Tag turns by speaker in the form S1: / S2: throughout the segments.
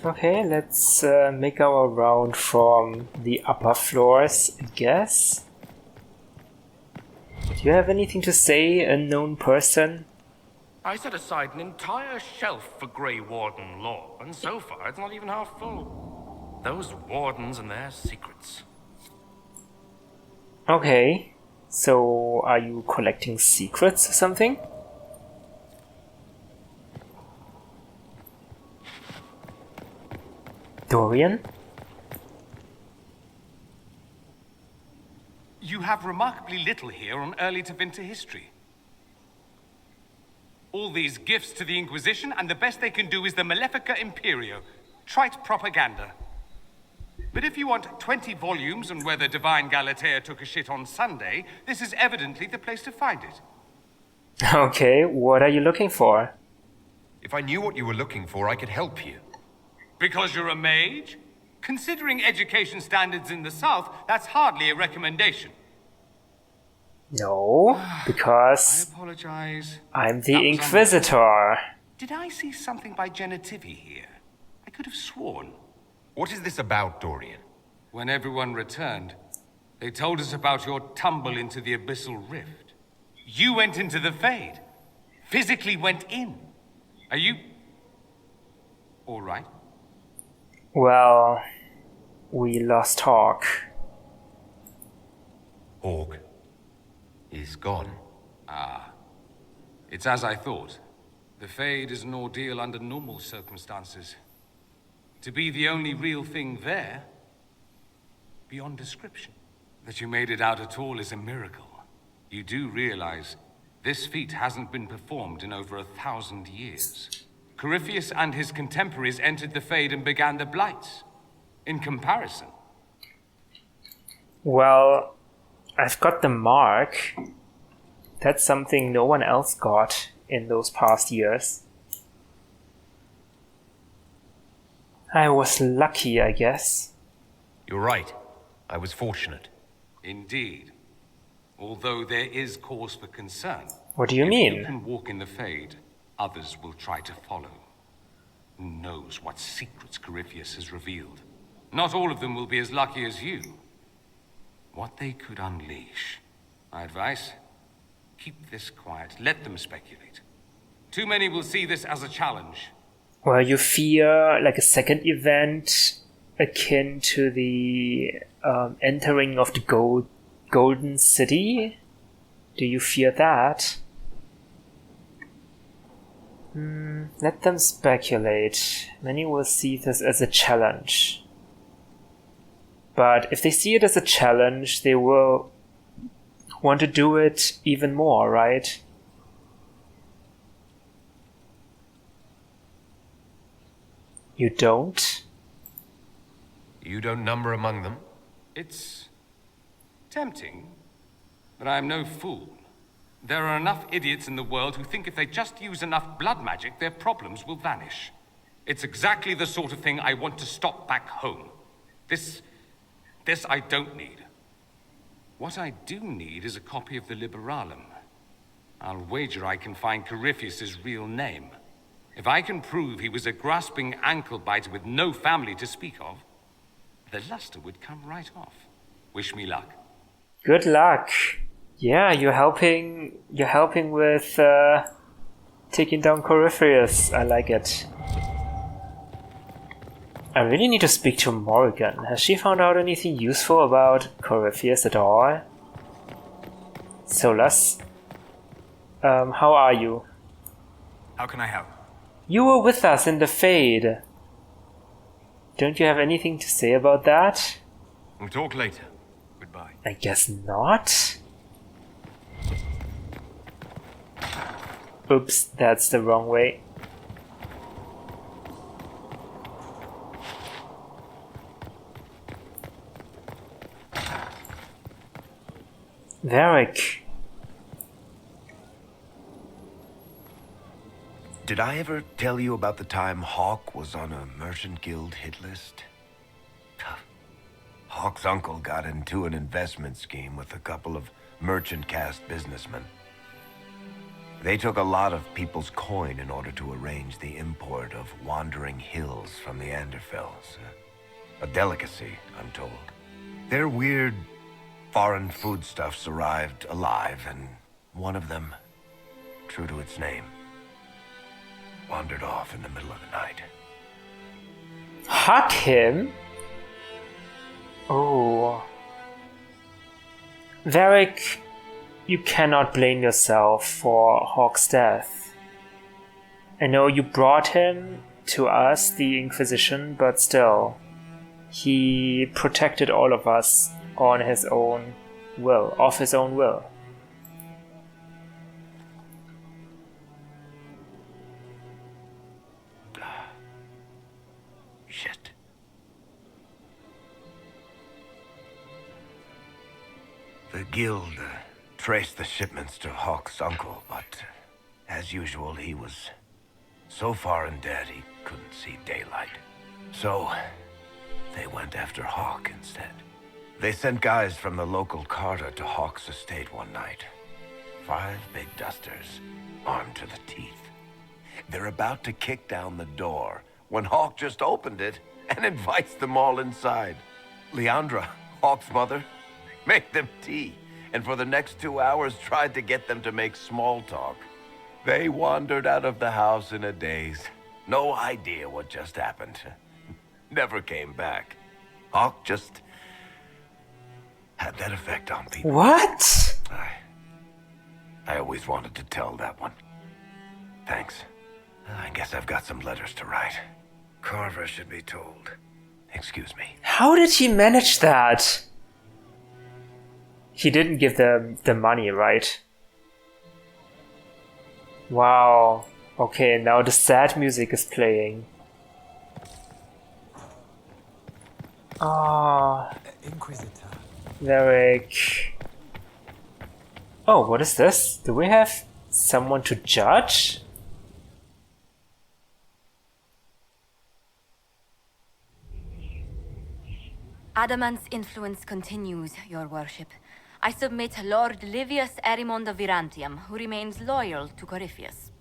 S1: Okay, let's make our round from the upper floors, I guess. Do you have anything to say, unknown person?
S2: I set aside an entire shelf for Grey Warden lore, and so far it's not even half full. Those wardens and their secrets.
S1: Okay, so are you collecting secrets or something? Dorian?
S3: You have remarkably little here on early to Vinter history. All these gifts to the Inquisition, and the best they can do is the Malefica Imperio. Trite propaganda. But if you want 20 volumes on whether Divine Galatea took a shit on Sunday, this is evidently the place to find it.
S1: Okay, what are you looking for?
S4: If I knew what you were looking for, I could help you.
S3: Because you're a mage? Considering education standards in the South, that's hardly a recommendation.
S1: No, because
S3: I apologize.
S1: I'm the Inquisitor.
S3: Did I see something by genitivi here? I could have sworn.
S4: What is this about, Dorian?
S3: When everyone returned, they told us about your tumble into the abyssal rift. You went into the Fade. Physically went in. Are you... all right?
S1: Well, we lost Hawk.
S4: Org is gone.
S3: Ah. It's as I thought. The Fade is an ordeal under normal circumstances. To be the only real thing there, beyond description. That you made it out at all is a miracle. You do realize this feat hasn't been performed in over 1,000 years. Corypheus and his contemporaries entered the Fade and began the Blights. In comparison.
S1: Well, I've got the mark. That's something no one else got in those past years. I was lucky, I guess.
S4: You're right. I was fortunate.
S3: Indeed. Although there is cause for concern.
S1: What do you mean?
S3: If you can walk in the Fade, others will try to follow. Who knows what secrets Corypheus has revealed? Not all of them will be as lucky as you. What they could unleash. My advice? Keep this quiet. Let them speculate. Too many will see this as a challenge.
S1: Well, you fear like a second event akin to the entering of the Golden City? Do you fear that? Let them speculate. Many will see this as a challenge. But if they see it as a challenge, they will want to do it even more, right? You don't?
S4: You don't number among them?
S3: It's tempting, but I am no fool. There are enough idiots in the world who think if they just use enough blood magic, their problems will vanish. It's exactly the sort of thing I want to stop back home. This I don't need. What I do need is a copy of the Liberalum. I'll wager I can find Corypheus's real name. If I can prove he was a grasping ankle-biter with no family to speak of, the luster would come right off. Wish me luck.
S1: Good luck. Yeah, you're helping with taking down Corypheus. I like it. I really need to speak to Morrigan. Has she found out anything useful about Corypheus at all? Solas, how are you?
S5: How can I help?
S1: You were with us in the Fade. Don't you have anything to say about that?
S4: We'll talk later.
S5: Goodbye.
S1: I guess not. Oops, that's the wrong way. Varric.
S6: Did I ever tell you about the time Hawk was on a merchant guild hit list? Hawk's uncle got into an investment scheme with a couple of merchant caste businessmen. They took a lot of people's coin in order to arrange the import of wandering hills from the Anderfells. A delicacy, I'm told. Their weird foreign foodstuffs arrived alive, and one of them, true to its name, wandered off in the middle of the night.
S1: Hug him? Oh. Varric, you cannot blame yourself for Hawk's death. I know you brought him to us, the Inquisition, but still, he protected all of us on his own will, of his own will.
S6: Shit. The guild traced the shipments to Hawk's uncle, but as usual, he was so far in debt he couldn't see daylight. So they went after Hawk instead. They sent guys from the local carter to Hawk's estate one night. 5 big dusters, armed to the teeth. They're about to kick down the door when Hawk just opened it and invites them all inside. Leandra, Hawk's mother, made them tea, and for the next 2 hours tried to get them to make small talk. They wandered out of the house in a daze. No idea what just happened. Never came back. Hawk just had that effect on people.
S1: What?
S6: I always wanted to tell that one. Thanks. I guess I've got some letters to write. Carver should be told. Excuse me.
S1: How did he manage that? He didn't give them the money, right? Wow. Okay, now the sad music is playing. Ah,
S7: Inquisitor.
S1: Varric. Oh, what is this? Do we have someone to judge?
S8: Adamant's influence continues, your worship. I submit Lord Livius Erimond of Virantium, who remains loyal to Corypheus.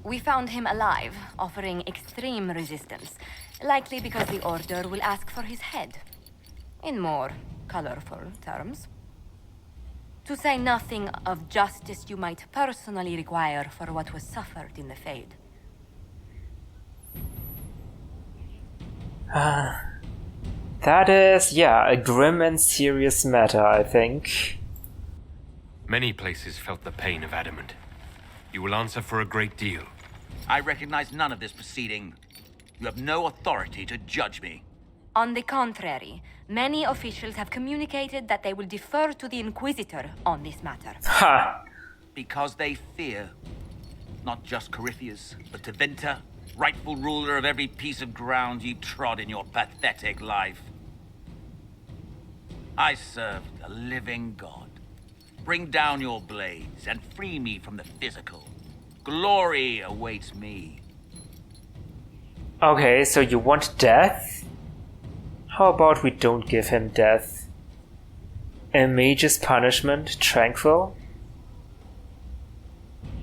S8: We found him alive, offering extreme resistance, likely because the Order will ask for his head. In more colorful terms. To say nothing of justice you might personally require for what was suffered in the Fade.
S1: That is, yeah, a grim and serious matter, I think.
S4: Many places felt the pain of adamant. You will answer for a great deal.
S9: I recognize none of this proceeding. You have no authority to judge me.
S8: On the contrary, many officials have communicated that they will defer to the Inquisitor on this matter.
S1: Ha!
S9: Because they fear. Not just Corypheus, but Tevinter, rightful ruler of every piece of ground you trod in your pathetic life. I serve the living God. Bring down your blades and free me from the physical. Glory awaits me.
S1: Okay, so you want death? How about we don't give him death? A mage's punishment, tranquil?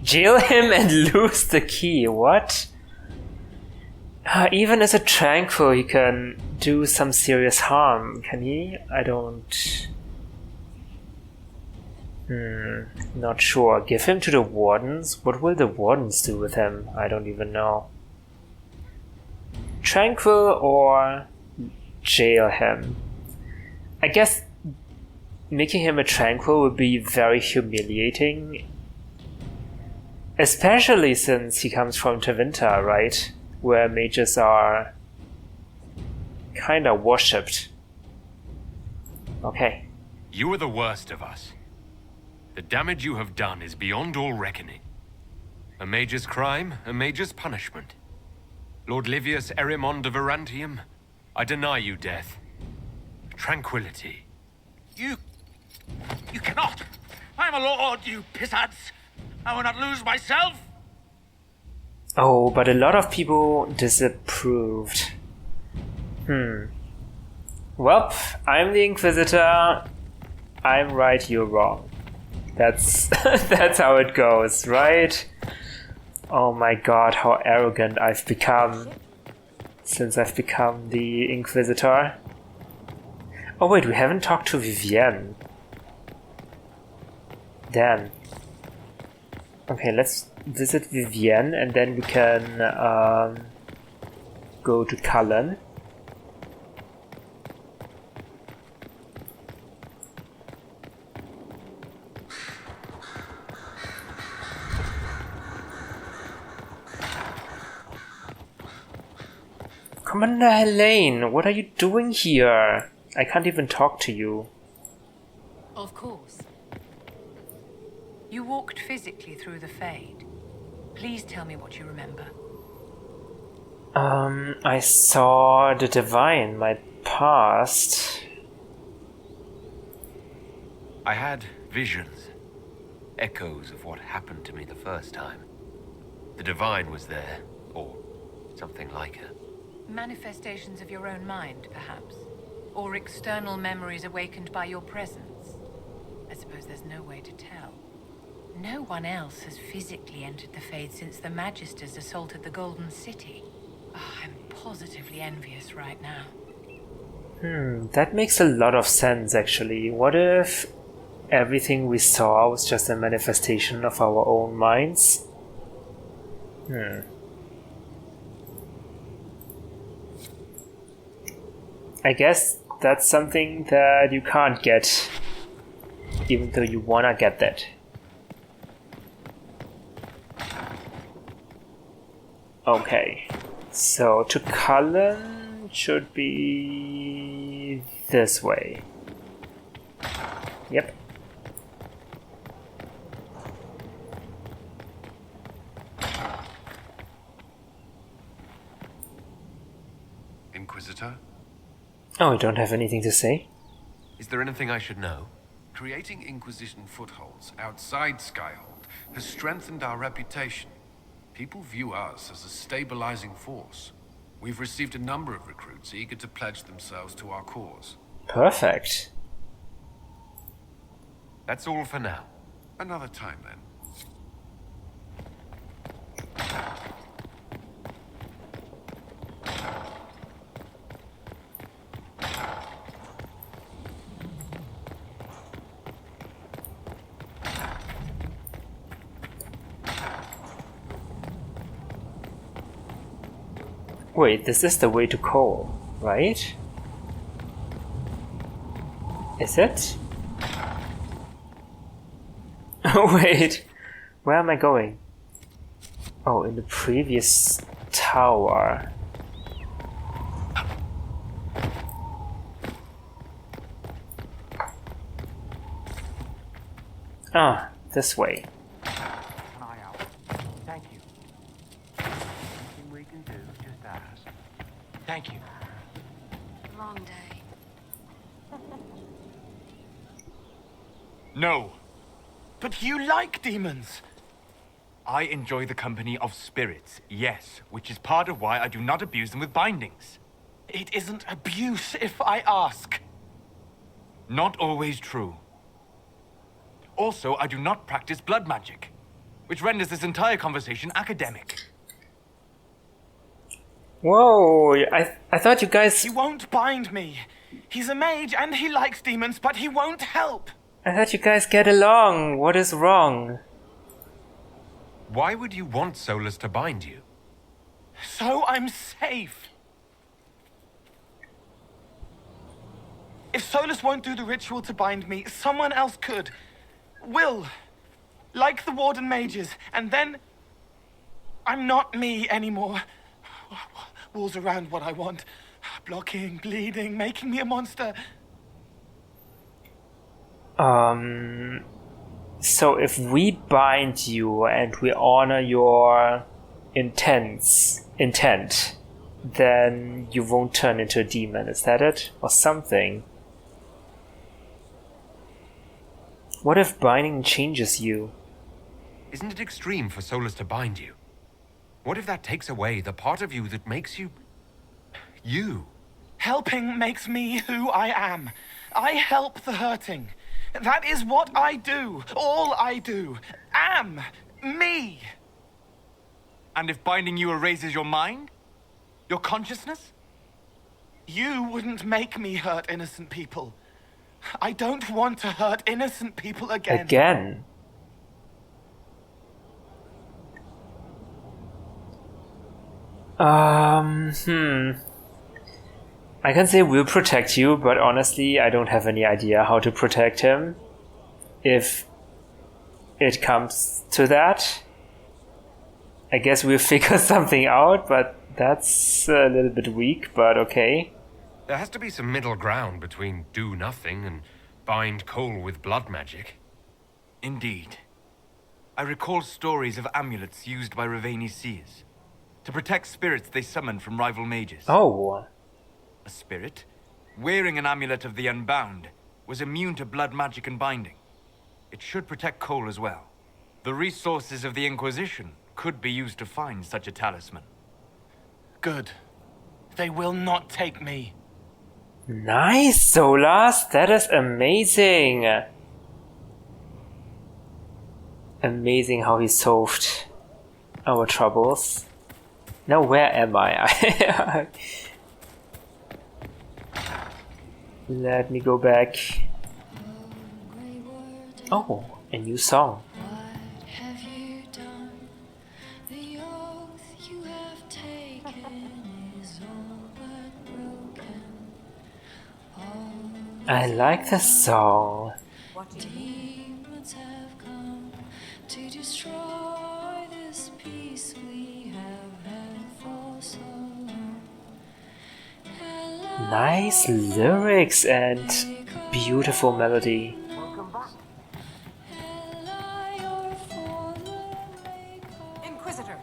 S1: Jail him and lose the key, what? Even as a tranquil, he can do some serious harm, can he? I don't... not sure. Give him to the wardens? What will the wardens do with him? I don't even know. Tranquil or jail him? I guess making him a tranquil would be very humiliating. Especially since he comes from Tevinter, right? Where mages are kinda worshipped. Okay.
S4: You are the worst of us. The damage you have done is beyond all reckoning. A mage's crime, a mage's punishment. Lord Livius Erimond of Virantium, I deny you death. Tranquility.
S9: You cannot! I'm a lord, you pissants! I will not lose myself!
S1: Oh, but a lot of people disapproved. Well, I'm the Inquisitor. I'm right, you're wrong. That's that's how it goes, right? Oh my god, how arrogant I've become since I've become the Inquisitor. Oh wait, we haven't talked to Vivienne. Damn. Okay, let's visit Vivienne and then we can go to Cullen. Commander Helene, what are you doing here? I can't even talk to you.
S7: Of course. You walked physically through the Fade. Please tell me what you remember.
S1: I saw the Divine, my past.
S4: I had visions, echoes of what happened to me the first time. The Divine was there, or something like her.
S7: Manifestations of your own mind, perhaps? Or external memories awakened by your presence? I suppose there's no way to tell. No one else has physically entered the Fade since the Magisters assaulted the Golden City. Oh, I'm positively envious right now.
S1: That makes a lot of sense actually. What if everything we saw was just a manifestation of our own minds? I guess that's something that you can't get, even though you wanna get that. Okay, so to Cullen should be this way. Yep.
S5: Inquisitor?
S1: Oh, you don't have anything to say?
S4: Is there anything I should know?
S5: Creating Inquisition footholds outside Skyhold has strengthened our reputation. People view us as a stabilizing force. We've received a number of recruits eager to pledge themselves to our cause.
S1: Perfect.
S4: That's all for now.
S5: Another time, then.
S1: Wait, this is the way to Cole, right? Is it? Oh wait, where am I going? Oh, in the previous tower. Ah, this way.
S6: Thank you. Anything we can do, just ask. Thank you.
S8: Long day.
S10: No. But you like demons. I enjoy the company of spirits, yes, which is part of why I do not abuse them with bindings. It isn't abuse if I ask. Not always true. Also, I do not practice blood magic, which renders this entire conversation academic.
S1: Whoa, I thought you guys...
S10: He won't bind me. He's a mage and he likes demons, but he won't help.
S1: I thought you guys get along. What is wrong?
S4: Why would you want Solus to bind you?
S10: So I'm safe. If Solus won't do the ritual to bind me, someone else could. Will. Like the Warden Mages. And then... I'm not me anymore. Walls around what I want. Blocking, bleeding, making me a monster.
S1: So if we bind you and we honor your intent, then you won't turn into a demon, is that it? Or something? What if binding changes you?
S4: Isn't it extreme for Solus to bind you? What if that takes away the part of you that makes you... you?
S10: Helping makes me who I am. I help the hurting. That is what I do. All I do. Am. Me. And if binding you erases your mind? Your consciousness? You wouldn't make me hurt innocent people. I don't want to hurt innocent people again.
S1: Again? I can say we'll protect you, but honestly, I don't have any idea how to protect him. If it comes to that, I guess we'll figure something out, but that's a little bit weak, but okay.
S4: There has to be some middle ground between do nothing and bind Cole with blood magic.
S10: Indeed. I recall stories of amulets used by Raveni seers to protect spirits they summoned from rival mages.
S1: Oh.
S10: A spirit, wearing an amulet of the Unbound, was immune to blood magic and binding. It should protect Cole as well. The resources of the Inquisition could be used to find such a talisman. Good. They will not take me.
S1: Nice, Solas! That is amazing! Amazing how he solved our troubles. Now where am I? Let me go back. Oh, a new song. I like the song.
S11: Demons have come to destroy this peace we have had for so long.
S1: Nice lyrics and beautiful melody.
S7: Inquisitor.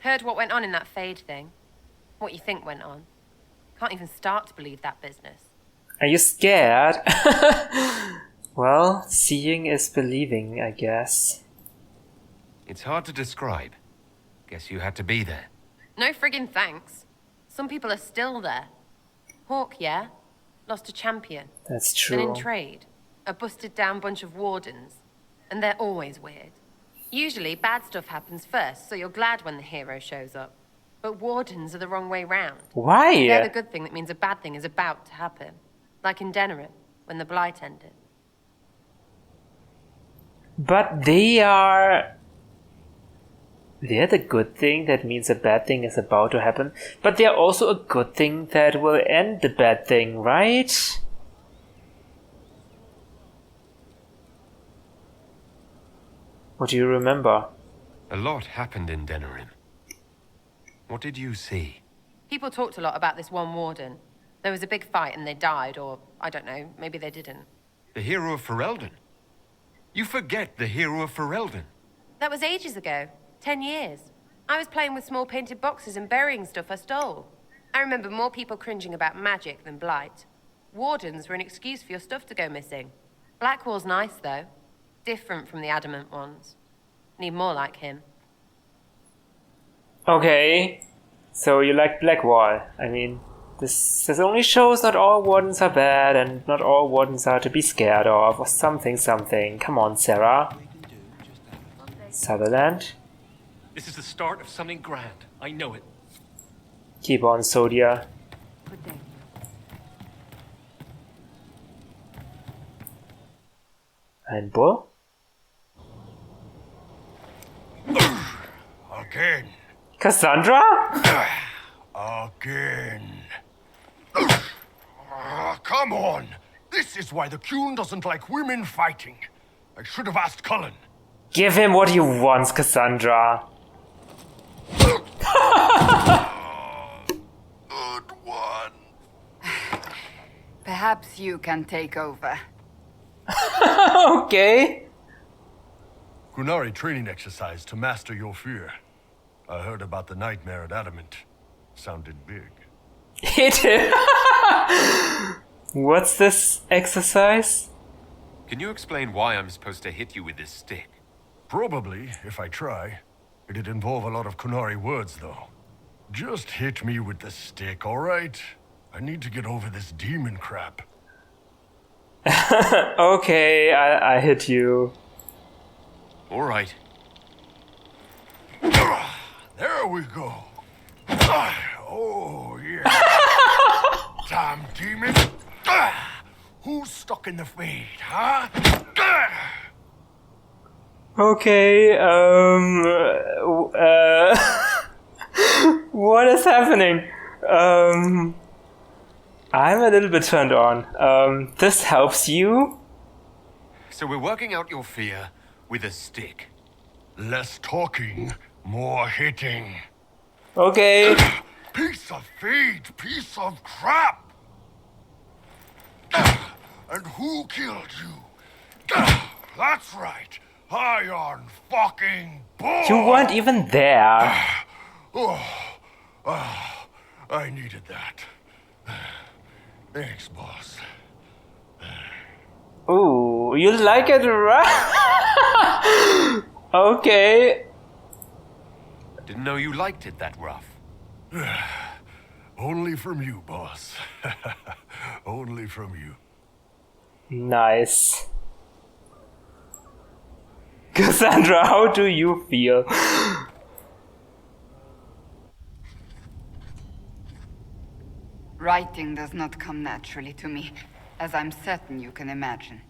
S7: Heard what went on in that Fade thing? What you think went on? Can't even start to believe that business.
S1: Are you scared? Well, seeing is believing, I guess.
S4: It's hard to describe. Guess you had to be there.
S7: No friggin' thanks. Some people are still there. Hawk, yeah? Lost a champion.
S1: That's
S7: Been in
S1: true.
S7: trade. A busted down bunch of wardens. And they're always weird. Usually bad stuff happens first, so you're glad when the hero shows up. But wardens are the wrong way round.
S1: Why?
S7: They're the good thing that means a bad thing is about to happen. Like in Denerim, when the Blight ended.
S1: But they're the good thing that means a bad thing is about to happen. But they're also a good thing that will end the bad thing, right? What do you remember?
S4: A lot happened in Denerim. What did you see?
S7: People talked a lot about this one warden. There was a big fight and they died, or I don't know, maybe they didn't.
S4: The hero of Ferelden? You forget the hero of Ferelden.
S7: That was ages ago. 10 years. I was playing with small painted boxes and burying stuff I stole. I remember more people cringing about magic than blight. Wardens were an excuse for your stuff to go missing. Blackwall's nice, though. Different from the adamant ones. Need more like him.
S1: Okay. So you like Blackwall. I mean, this only shows not all wardens are bad and not all wardens are to be scared of or something. Come on, Sarah. Sutherland.
S12: This is the start of something grand. I know it.
S1: Keep on, Sodia.
S7: Good day.
S1: And Bull?
S6: Again.
S1: Cassandra?
S6: Again. Come on! This is why the Qun doesn't like women fighting. I should have asked Cullen.
S1: Give him what he wants, Cassandra.
S6: Good one.
S13: Perhaps you can take over.
S1: Okay.
S5: Qunari training exercise to master your fear. I heard about the nightmare at Adamant. Sounded big.
S1: It is. What's this exercise?
S4: Can you explain why I'm supposed to hit you with this stick?
S5: Probably, if I try. It'd involve a lot of Qunari words, though.
S14: Just hit me with the stick, alright? I need to get over this demon crap.
S1: Okay, I hit you.
S4: All right.
S14: There we go. Oh, yeah. Damn demon. Who's stuck in the fade, huh?
S1: Okay, what is happening? I'm a little bit turned on. This helps you?
S4: So we're working out your fear with a stick.
S14: Less talking, more hitting.
S1: Okay.
S14: Piece of feed, piece of crap! And who killed you? That's right, Iron fucking Boy!
S1: You weren't even there.
S14: I needed that. Thanks, boss.
S1: Ooh, you like it, right? Okay.
S4: Didn't know you liked it that rough.
S14: Only from you, boss. Only from you.
S1: Nice. Cassandra, how do you feel?
S13: Writing does not come naturally to me, as I'm certain you can imagine.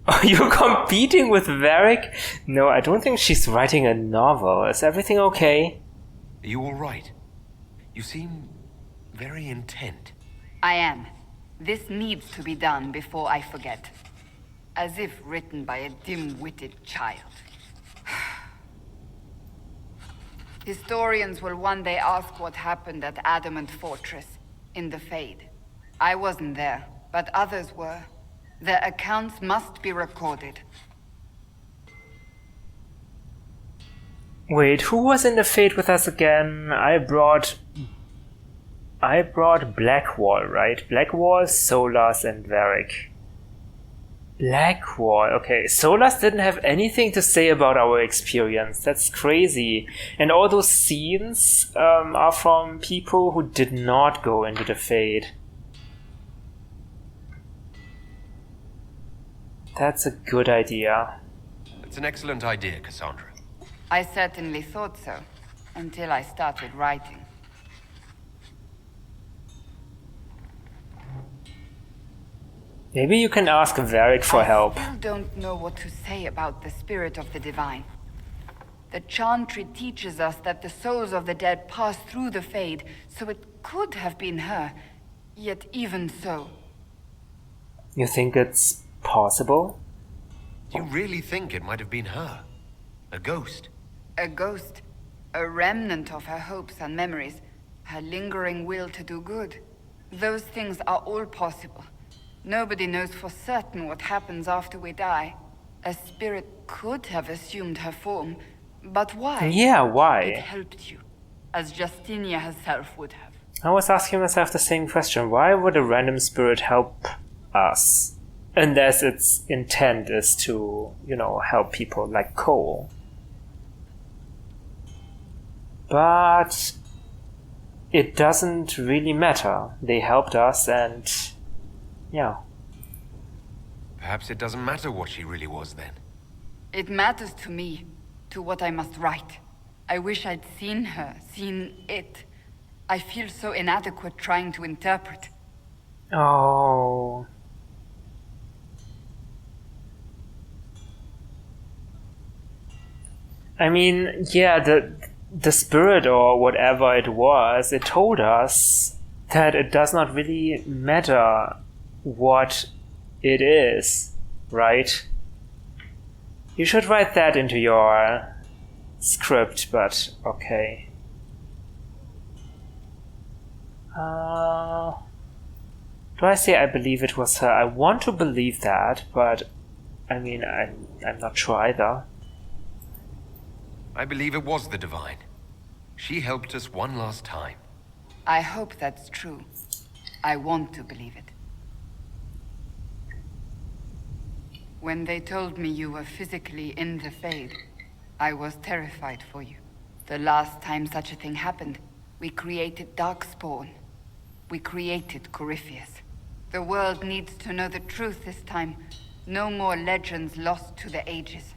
S1: Are you competing with Varric? No, I don't think she's writing a novel. Is everything okay?
S4: Are you all right? You seem very intent.
S13: I am. This needs to be done before I forget. As if written by a dim-witted child. Historians will one day ask what happened at Adamant Fortress, in the Fade. I wasn't there, but others were. Their accounts must be recorded.
S1: Wait, who was in the Fade with us again? I brought Blackwall, right? Blackwall, Solas, and Varric. Blackwall, okay. Solas didn't have anything to say about our experience. That's crazy. And all those scenes are from people who did not go into the Fade. That's a good idea.
S4: It's an excellent idea, Cassandra.
S13: I certainly thought so, until I started writing.
S1: Maybe you can ask Varric for help.
S13: I still don't know what to say about the spirit of the divine. The Chantry teaches us that the souls of the dead pass through the Fade, so it could have been her. Yet even so...
S1: You think it's possible?
S4: You really think it might have been her? A ghost?
S13: A ghost. A remnant of her hopes and memories. Her lingering will to do good. Those things are all possible. Nobody knows for certain what happens after we die. A spirit could have assumed her form, but why?
S1: Yeah, why?
S13: It helped you, as Justinia herself would have.
S1: I was asking myself the same question. Why would a random spirit help us? Unless its intent is to, help people like Cole. But it doesn't really matter. They helped us and... yeah.
S4: Perhaps it doesn't matter what she really was then.
S13: It matters to me, to what I must write. I wish I'd seen her, seen it. I feel so inadequate trying to interpret.
S1: Oh... I mean, yeah, the spirit or whatever it was, it told us that it does not really matter what it is, right? You should write that into your script, but okay. Do I say I believe it was her? I want to believe that, but I mean, I'm not sure either.
S4: I believe it was the Divine. She helped us one last time.
S13: I hope that's true. I want to believe it. When they told me you were physically in the Fade, I was terrified for you. The last time such a thing happened, we created Darkspawn. We created Corypheus. The world needs to know the truth this time. No more legends lost to the ages.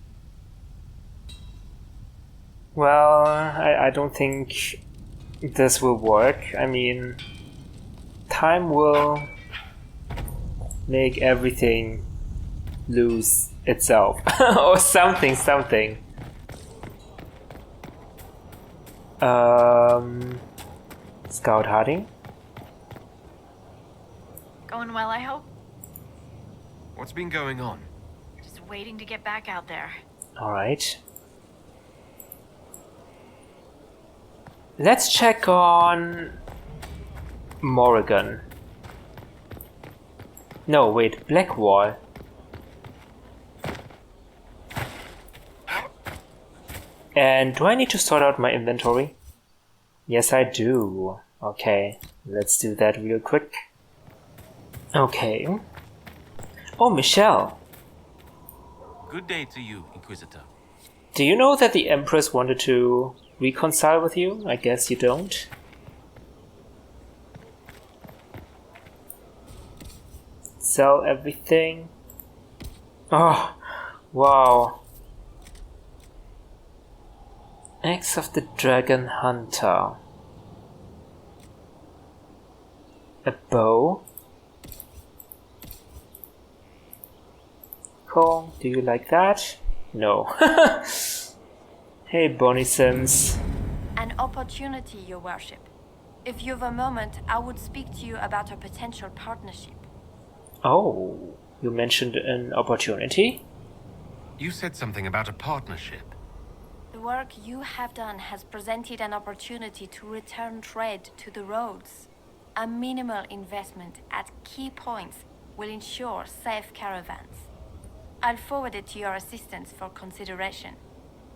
S1: Well, I don't think this will work. I mean, time will make everything lose itself. Or something. Scout hiding?
S15: Going well, I hope?
S4: What's been going on?
S15: Just waiting to get back out there.
S1: Alright. Let's check on Morrigan. No, wait, Blackwall. And do I need to sort out my inventory? Yes, I do. Okay, let's do that real quick. Okay. Oh, Michelle.
S9: Good day to you, Inquisitor.
S1: Do you know that the Empress wanted to reconcile with you? I guess you don't. Sell everything. Oh, wow. Axe of the Dragon Hunter. A bow. Cool. Do you like that? No. Hey, Bonnie Sims.
S15: An opportunity, Your Worship. If you've a moment, I would speak to you about a potential partnership.
S1: Oh, you mentioned an opportunity?
S4: You said something about a partnership.
S15: The work you have done has presented an opportunity to return trade to the roads. A minimal investment at key points will ensure safe caravans. I'll forward it to your assistants for consideration.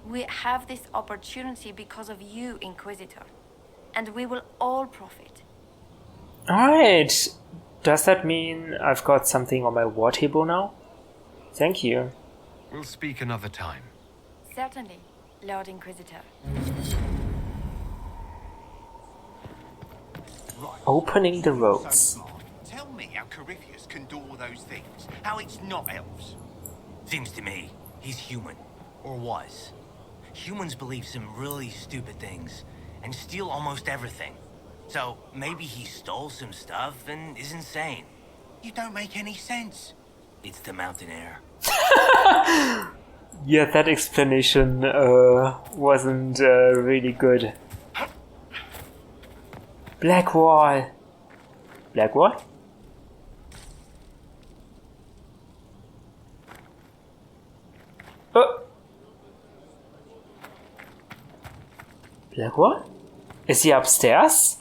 S15: We have this opportunity because of you, Inquisitor, and we will all profit.
S1: Alright. Does that mean I've got something on my war table now? Thank you.
S4: We'll speak another time.
S15: Certainly, Lord Inquisitor.
S1: Opening the roads.
S16: Tell me how Corypheus can do all those things. How it's not elves.
S6: Seems to me he's human. Or was. Humans believe some really stupid things and steal almost everything. So maybe he stole some stuff and is insane.
S16: You don't make any sense.
S6: It's the mountain air.
S1: Yeah, that explanation wasn't really good. Blackwall. Blackwall? Blackwall? Is he upstairs?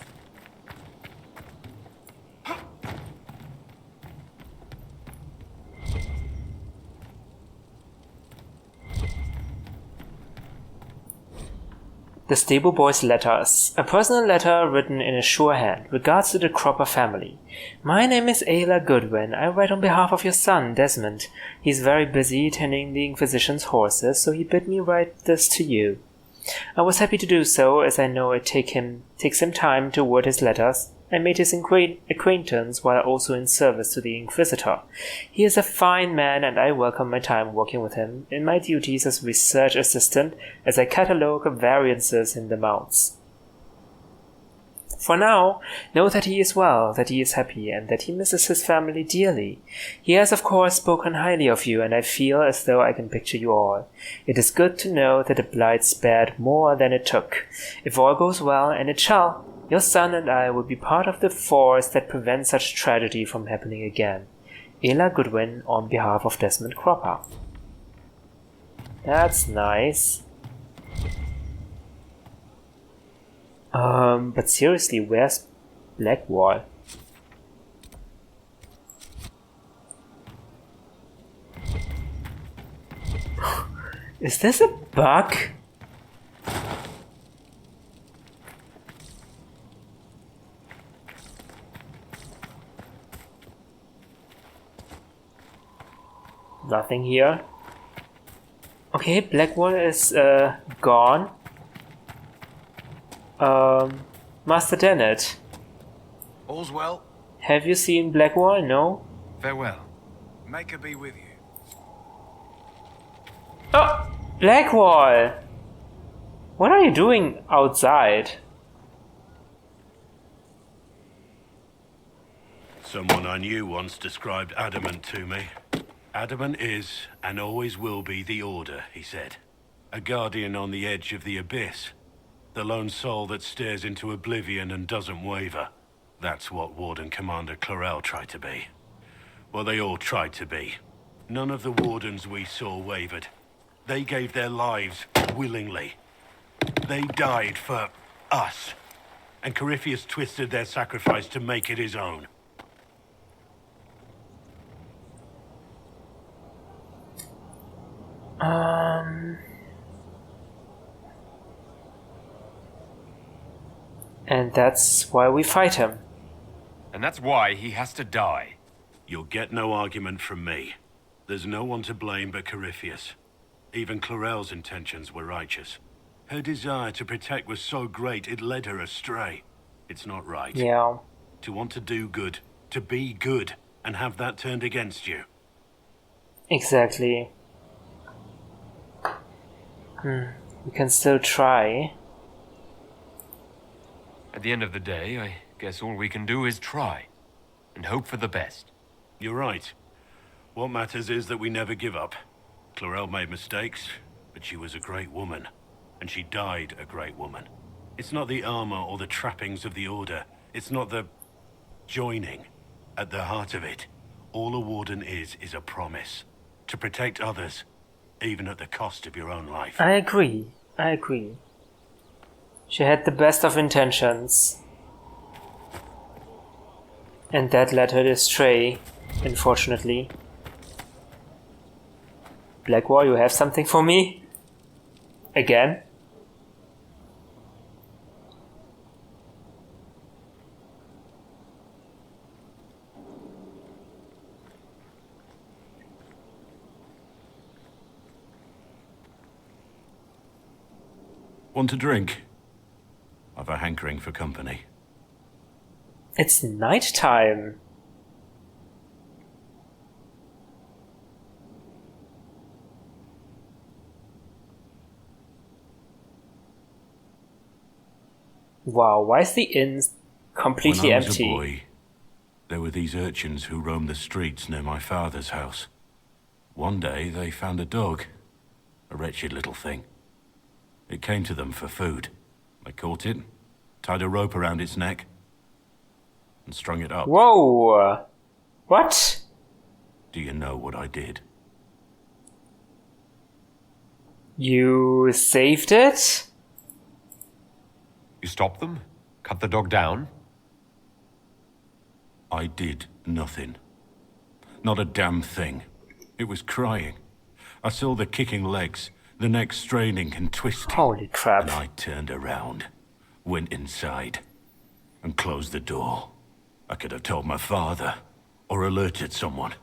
S1: The stable boy's letters. A personal letter written in a sure hand. Regards to the Cropper family. My name is Ayla Goodwin. I write on behalf of your son, Desmond. He's very busy tending the Inquisition's horses, so he bid me write this to you. I was happy to do so, as I know it takes him time to word his letters. I made his acquaintance while also in service to the Inquisitor. He is a fine man, and I welcome my time working with him in my duties as research assistant as I catalogue variances in the mounts. For now, know that he is well, that he is happy, and that he misses his family dearly. He has of course spoken highly of you, and I feel as though I can picture you all. It is good to know that the blight spared more than it took. If all goes well, and it shall, your son and I will be part of the force that prevents such tragedy from happening again. Ayla Goodwin on behalf of Desmond Cropper. That's nice. But seriously, where's Blackwall? Is this a bug? Nothing here. Okay, Blackwall is gone. Master Dennett.
S5: All's well.
S1: Have you seen Blackwall? No?
S3: Farewell.
S5: Make her be with you.
S1: Oh! Blackwall! What are you doing outside?
S17: Someone I knew once described adamant to me. Adamant is, and always will be, the Order, he said. A guardian on the edge of the abyss. The lone soul that stares into oblivion and doesn't waver. That's what Warden Commander Clarel tried to be. Well, they all tried to be. None of the Wardens we saw wavered. They gave their lives willingly. They died for us. And Corypheus twisted their sacrifice to make it his own.
S1: And that's why we fight him.
S4: And that's why he has to die.
S17: You'll get no argument from me. There's no one to blame but Corypheus. Even Clarel's intentions were righteous. Her desire to protect was so great it led her astray. It's not right.
S1: Yeah.
S17: To want to do good, to be good, and have that turned against you.
S1: Exactly. We can still try.
S4: At the end of the day, I guess all we can do is try. And hope for the best.
S17: You're right. What matters is that we never give up. Clarel made mistakes, but she was a great woman. And she died a great woman. It's not the armor or the trappings of the Order. It's not the joining. At the heart of it, all a warden is a promise. To protect others, even at the cost of your own life.
S1: I agree. She had the best of intentions. And that led her astray, unfortunately. Blackwall, you have something for me? Again?
S17: Want a drink? I've a hankering for company.
S1: It's night time. Wow, why is the inn completely
S17: when I was
S1: empty?
S17: A boy, there were these urchins who roamed the streets near my father's house. One day they found a dog, a wretched little thing. It came to them for food. They caught it, tied a rope around its neck, and strung it up.
S1: Whoa! What?
S17: Do you know what I did?
S1: You saved it?
S4: You stopped them? Cut the dog down?
S17: I did nothing. Not a damn thing. It was crying. I saw the kicking legs, the neck straining and twisting.
S1: Holy crap.
S17: And I turned around, went inside, and closed the door. I could have told my father, or alerted someone.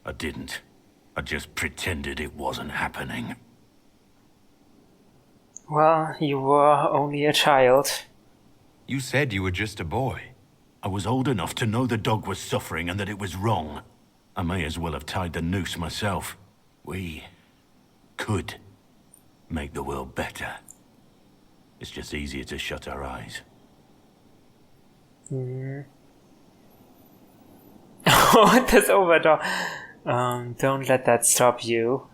S17: I didn't. I just pretended it wasn't happening.
S1: Well, you were only a child.
S4: You said you were just a boy.
S17: I was old enough to know the dog was suffering and that it was wrong. I may as well have tied the noose myself. We could make the world better. It's just easier to shut our eyes.
S1: Oh, this overdog. Don't let that stop you.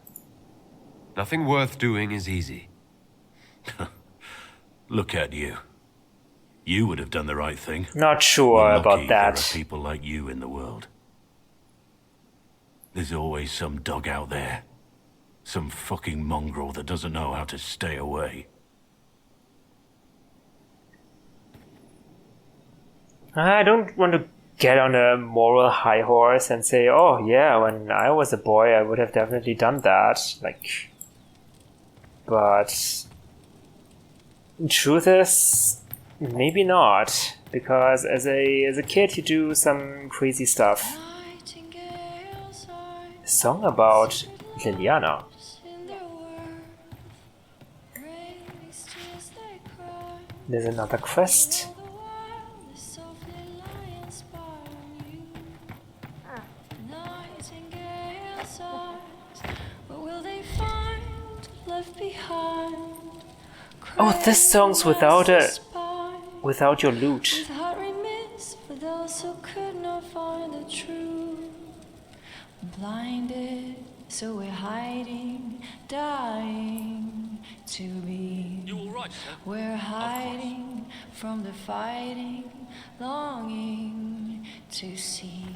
S4: Nothing worth doing is easy.
S17: Look at you. You would have done the right thing.
S1: Not sure about that.
S17: There are people like you in the world. There's always some dog out there. Some fucking mongrel that doesn't know how to stay away.
S1: I don't want to get on a moral high horse and say, oh yeah, when I was a boy I would have definitely done that. Like, but truth is, maybe not, because as a kid you do some crazy stuff. A song about Liliana. There's another quest. Oh, this song's without your lute.
S11: Blinded, so we're hiding, dying to be.
S12: You all right, sir?
S11: We're hiding from the fighting, longing to see.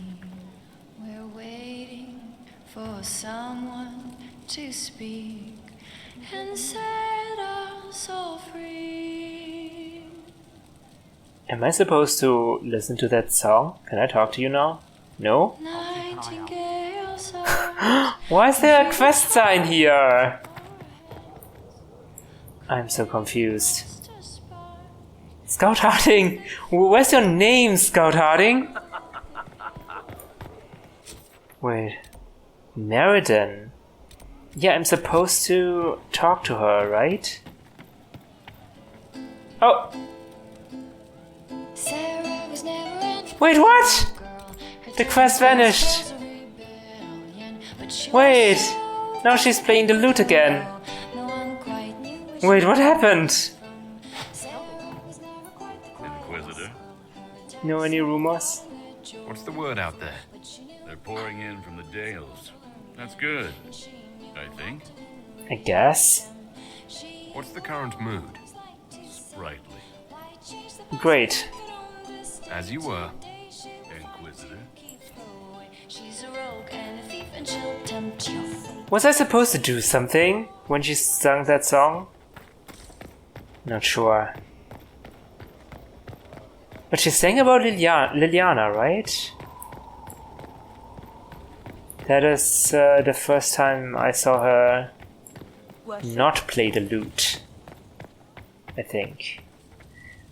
S11: We're waiting for someone to speak and set us all free.
S1: Am I supposed to listen to that song? Can I talk to you now? No? Why is there a quest sign here? I'm so confused. Scout Harding! Where's your name, Scout Harding? Wait. Meriden? Yeah, I'm supposed to talk to her, right? Oh! Wait, what? The quest vanished! Wait! Now she's playing the lute again! Wait, what happened?
S18: Inquisitor?
S1: Know any rumors?
S18: What's the word out there? They're pouring in from the Dales. That's good, I think.
S1: I guess.
S18: What's the current mood? Sprightly.
S1: Great.
S18: As you were, Inquisitor.
S1: Was I supposed to do something when she sang that song? Not sure. But she sang about Liliana, right? That is the first time I saw her not play the lute, I think.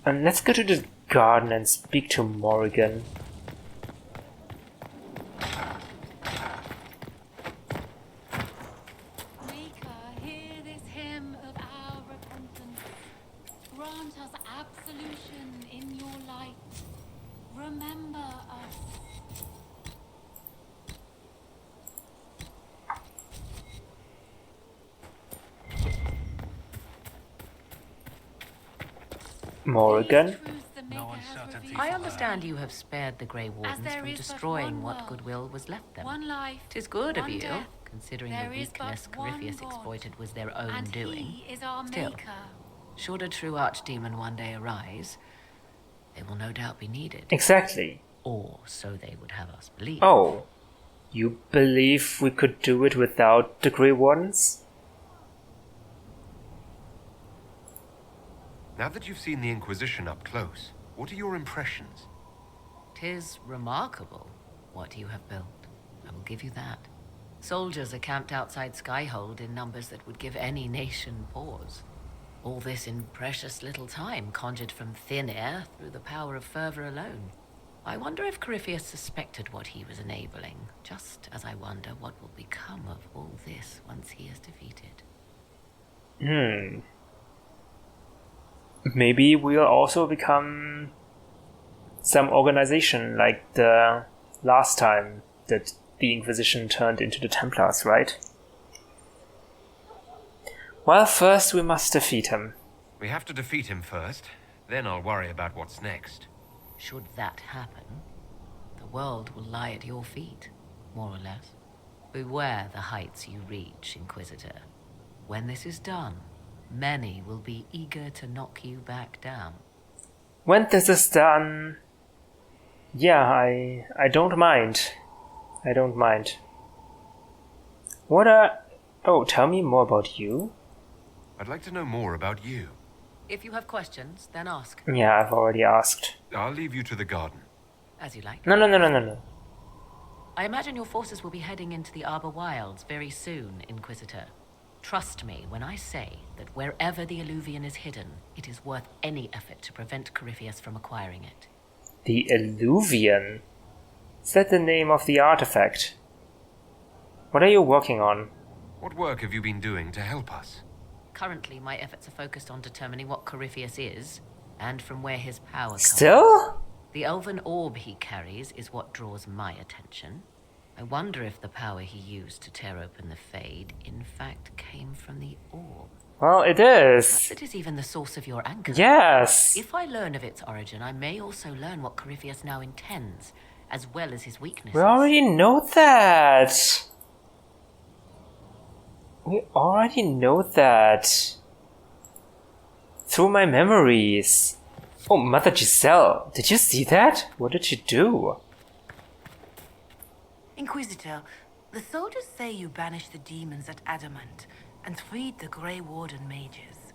S1: And let's go to the garden and speak to Morrigan. Morrigan?
S7: I understand you have spared the Grey Wardens from destroying what goodwill was left them. 'Tis good of you, considering the weakness Corypheus exploited was their own doing. Still, should a true archdemon one day arise, they will no doubt be needed.
S1: Exactly.
S7: Or so they would have us believe.
S1: Oh, you believe we could do it without the Grey Wardens?
S4: Now that you've seen the Inquisition up close, what are your impressions?
S7: 'Tis remarkable what you have built. I will give you that. Soldiers are camped outside Skyhold in numbers that would give any nation pause. All this in precious little time, conjured from thin air through the power of fervor alone. I wonder if Corypheus suspected what he was enabling, just as I wonder what will become of all this once he is defeated.
S1: Maybe we'll also become some organization like the last time that the Inquisition turned into the Templars, right? Well, first we must defeat him.
S4: We have to defeat him first, then I'll worry about what's next.
S7: Should that happen, the world will lie at your feet, more or less. Beware the heights you reach, Inquisitor. When this is done, many will be eager to knock you back down.
S1: When this is done... Yeah, I don't mind. I don't mind. Oh, tell me more about you.
S4: I'd like to know more about you.
S7: If you have questions, then ask.
S1: Yeah, I've already asked.
S4: I'll leave you to the garden.
S7: As you like.
S1: No.
S7: I imagine your forces will be heading into the Arbor Wilds very soon, Inquisitor. Trust me when I say that wherever the Illuvian is hidden, it is worth any effort to prevent Corypheus from acquiring it.
S1: The Illuvian? Is that the name of the artifact? What are you working on?
S4: What work have you been doing to help us?
S7: Currently, my efforts are focused on determining what Corypheus is
S19: and from where his power comes.
S1: Still?
S19: The elven orb he carries is what draws my attention. I wonder if the power he used to tear open the Fade in fact came from the orb.
S1: Well, it is.
S19: Perhaps it is even the source of your anchor.
S1: Yes.
S19: If I learn of its origin, I may also learn what Corypheus now intends, as well as his weaknesses.
S1: We already know that. We already know that. Through my memories. Oh, Mother Giselle, did you see that? What did you do?
S20: Inquisitor, the soldiers say you banished the demons at Adamant and freed the Grey Warden mages.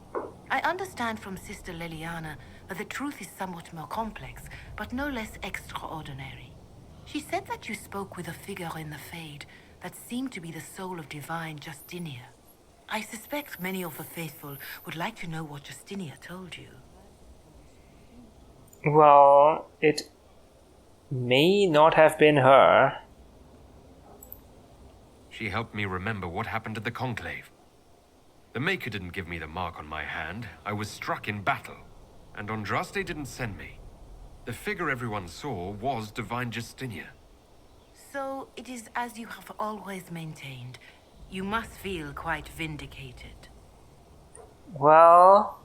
S20: I understand from Sister Liliana that the truth is somewhat more complex, but no less extraordinary. She said that you spoke with a figure in the Fade that seemed to be the soul of divine Justinia. I suspect many of the faithful would like to know what Justinia told you.
S1: Well, it may not have been her.
S4: She helped me remember what happened at the Conclave. The Maker didn't give me the mark on my hand. I was struck in battle, and Andraste didn't send me. The figure everyone saw was Divine Justinia.
S20: So it is as you have always maintained. You must feel quite vindicated.
S1: Well,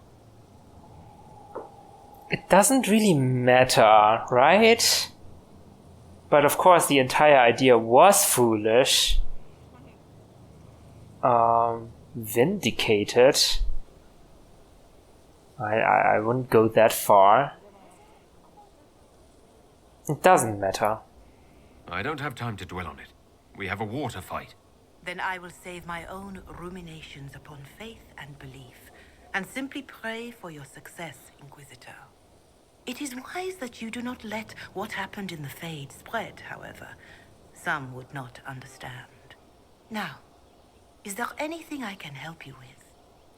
S1: it doesn't really matter, right? But of course the entire idea was foolish. Vindicated. I wouldn't go that far. It doesn't matter.
S4: I don't have time to dwell on it. We have a water fight.
S20: Then I will save my own ruminations upon faith and belief, and simply pray for your success, Inquisitor. It is wise that you do not let what happened in the Fade spread, however. Some would not understand. Now, is there anything I can help you with?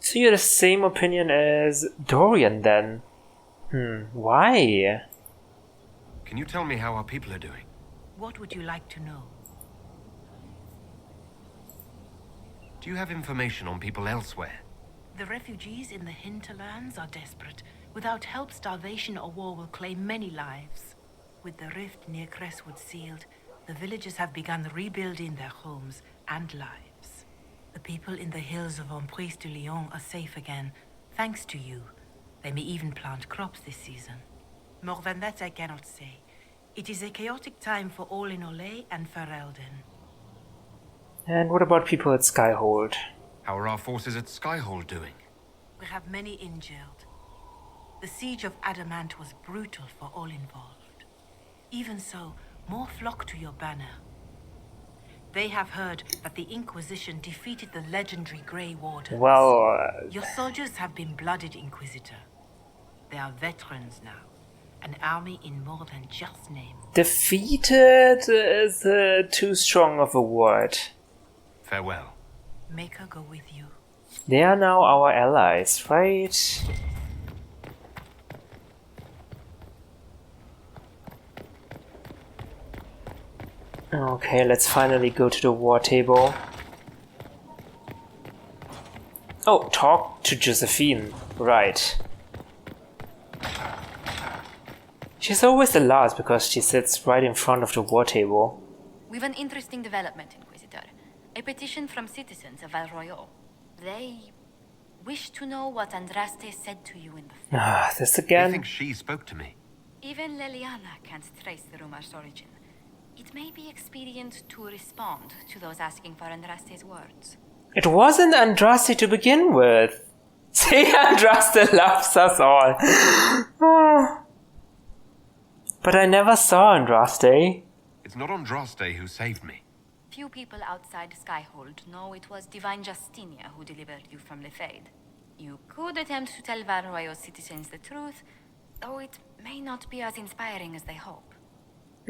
S1: So you're the same opinion as Dorian then? Why?
S4: Can you tell me how our people are doing?
S20: What would you like to know?
S4: Do you have information on people elsewhere?
S20: The refugees in the hinterlands are desperate. Without help, starvation or war will claim many lives. With the rift near Crestwood sealed, the villagers have begun rebuilding their homes and lives. The people in the hills of Emprise de Lyon are safe again, thanks to you. They may even plant crops this season. More than that I cannot say. It is a chaotic time for all in Olay and Ferelden.
S1: And what about people at Skyhold?
S4: How are our forces at Skyhold doing?
S20: We have many injured. The siege of Adamant was brutal for all involved. Even so, more flock to your banner. They have heard that the Inquisition defeated the legendary Grey Wardens.
S1: Well,
S20: your soldiers have been blooded, Inquisitor. They are veterans now. An army in more than just name.
S1: Defeated is too strong of a word.
S4: Farewell.
S20: Make her go with you.
S1: They are now our allies, right? Okay, let's finally go to the war table. Oh, talk to Josephine. Right. She's always the last because she sits right in front of the war table.
S8: We've an interesting development, Inquisitor. A petition from citizens of Val Royal. They wish to know what Andraste said to you in the field.
S1: Ah, this again?
S4: I think she spoke to me.
S8: Even Liliana can't trace the rumor's origin. It may be expedient to respond to those asking for Andraste's words.
S1: It wasn't Andraste to begin with. See, Andraste loves us all. Ah. But I never saw Andraste.
S4: It's not Andraste who saved me.
S8: Few people outside Skyhold know it was Divine Justinia who delivered you from the Fade. You could attempt to tell Val Royal citizens the truth, though it may not be as inspiring as they hope.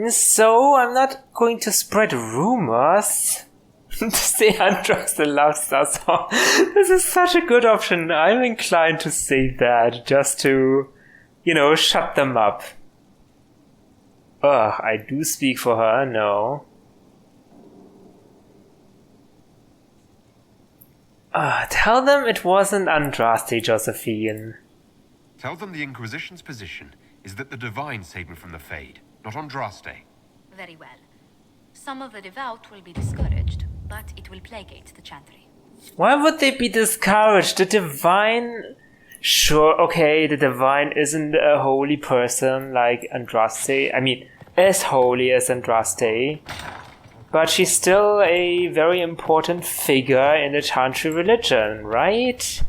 S1: So, I'm not going to spread rumors. Say Andraste loves us all. This is such a good option. I'm inclined to say that just to, shut them up. Ugh, I do speak for her, no. Tell them it wasn't Andraste, Josephine.
S4: Tell them the Inquisition's position is that the Divine saved me from the Fade, not Andraste.
S8: Very well. Some of the devout will be discouraged, but it will placate the Chantry.
S1: Why would they be discouraged? The Divine... Sure, okay, the Divine isn't a holy person like Andraste. I mean, as holy as Andraste. But she's still a very important figure in the Chantry religion, right?